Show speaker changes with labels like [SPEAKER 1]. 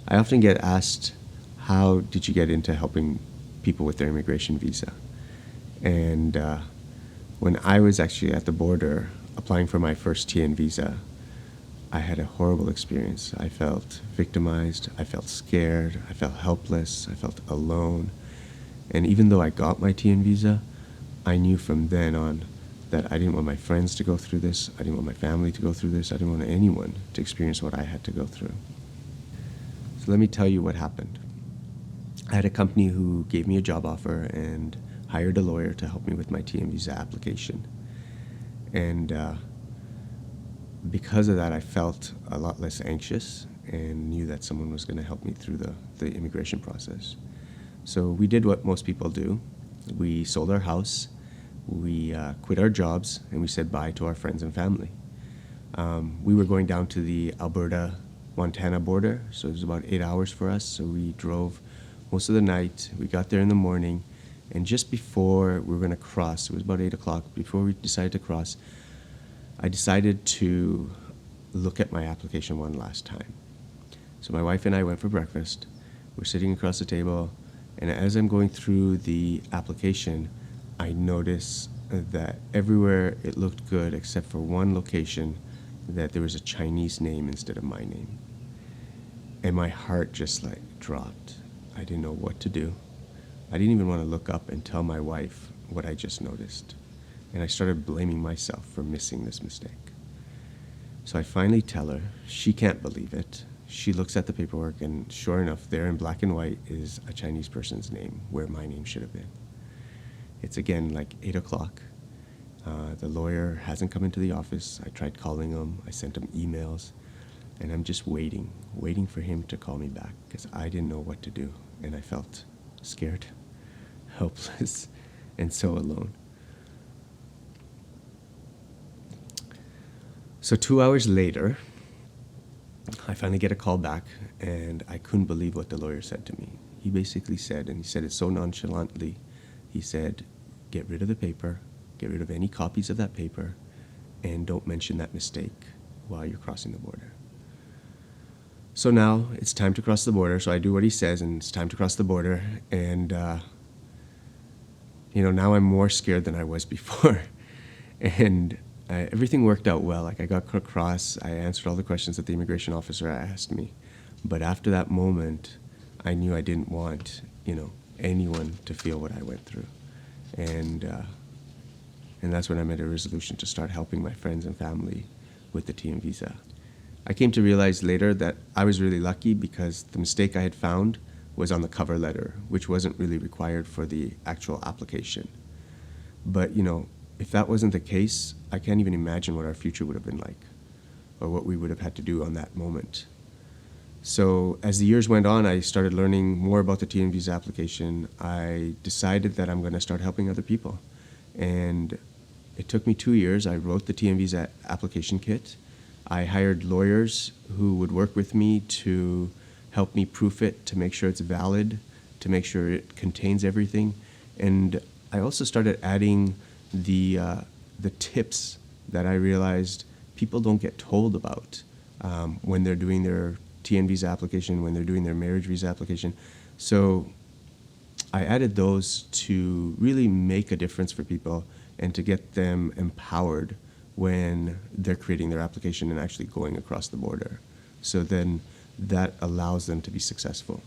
[SPEAKER 1] I often get asked, how did you get into helping people with their immigration visa? And when I was actually at the border applying for my first TN visa, I had a horrible experience. I felt victimized, I felt scared, I felt helpless, I felt alone. And even though I got my TN visa, I knew from then on that I didn't want my friends to go through this, I didn't want my family to go through this, I didn't want anyone to experience what I had to go through. So let me tell you what happened. I had a company who gave me a job offer and hired a lawyer to help me with my TN visa application. And because of that, I felt a lot less anxious and knew that someone was going to help me through the immigration process. So we did what most people do. We sold our house, we quit our jobs, and we said bye to our friends and family. We were going down to the Alberta-Montana border, so it was about 8 hours for us. So we drove most of the night. We got there in the morning, and just before we were going to cross, it was about 8 o'clock, before we decided to cross, I decided to look at my application one last time. So my wife and I went for breakfast. We're sitting across the table, and as I'm going through the application, I noticed that everywhere it looked good except for one location that there was a Chinese name instead of my name. And my heart just dropped. I didn't know what to do. I didn't even want to look up and tell my wife what I just noticed. And I started blaming myself for missing this mistake. So I finally tell her. She can't believe it. She looks at the paperwork, and sure enough, there in black and white is a Chinese person's name where my name should have been. It's again 8 o'clock. The lawyer hasn't come into the office. I tried calling him. I sent him emails. And I'm just waiting for him to call me back because I didn't know what to do. And I felt scared, helpless, and so alone. So 2 hours later, I finally get a call back, and I couldn't believe what the lawyer said to me. He basically said, and he said it so nonchalantly, he said, get rid of the paper, get rid of any copies of that paper, and don't mention that mistake while you're crossing the border. So now it's time to cross the border, so I do what he says, and it's time to cross the border, and now I'm more scared than I was before. And everything worked out well. I got across, I answered all the questions that the immigration officer asked me. But after that moment, I knew I didn't want, anyone to feel what I went through. And that's when I made a resolution to start helping my friends and family with the TN visa. I came to realize later that I was really lucky because the mistake I had found was on the cover letter, which wasn't really required for the actual application. But, if that wasn't the case, I can't even imagine what our future would have been like or what we would have had to do on that moment. So as the years went on, I started learning more about the TN visa application. I decided that I'm going to start helping other people. And it took me 2 years. I wrote the TN visa application kit. I hired lawyers who would work with me to help me proof it, to make sure it's valid, to make sure it contains everything. And I also started adding the tips that I realized people don't get told about when they're doing their TN visa application, when they're doing their marriage visa application. So I added those to really make a difference for people and to get them empowered when they're creating their application and actually going across the border. So then that allows them to be successful.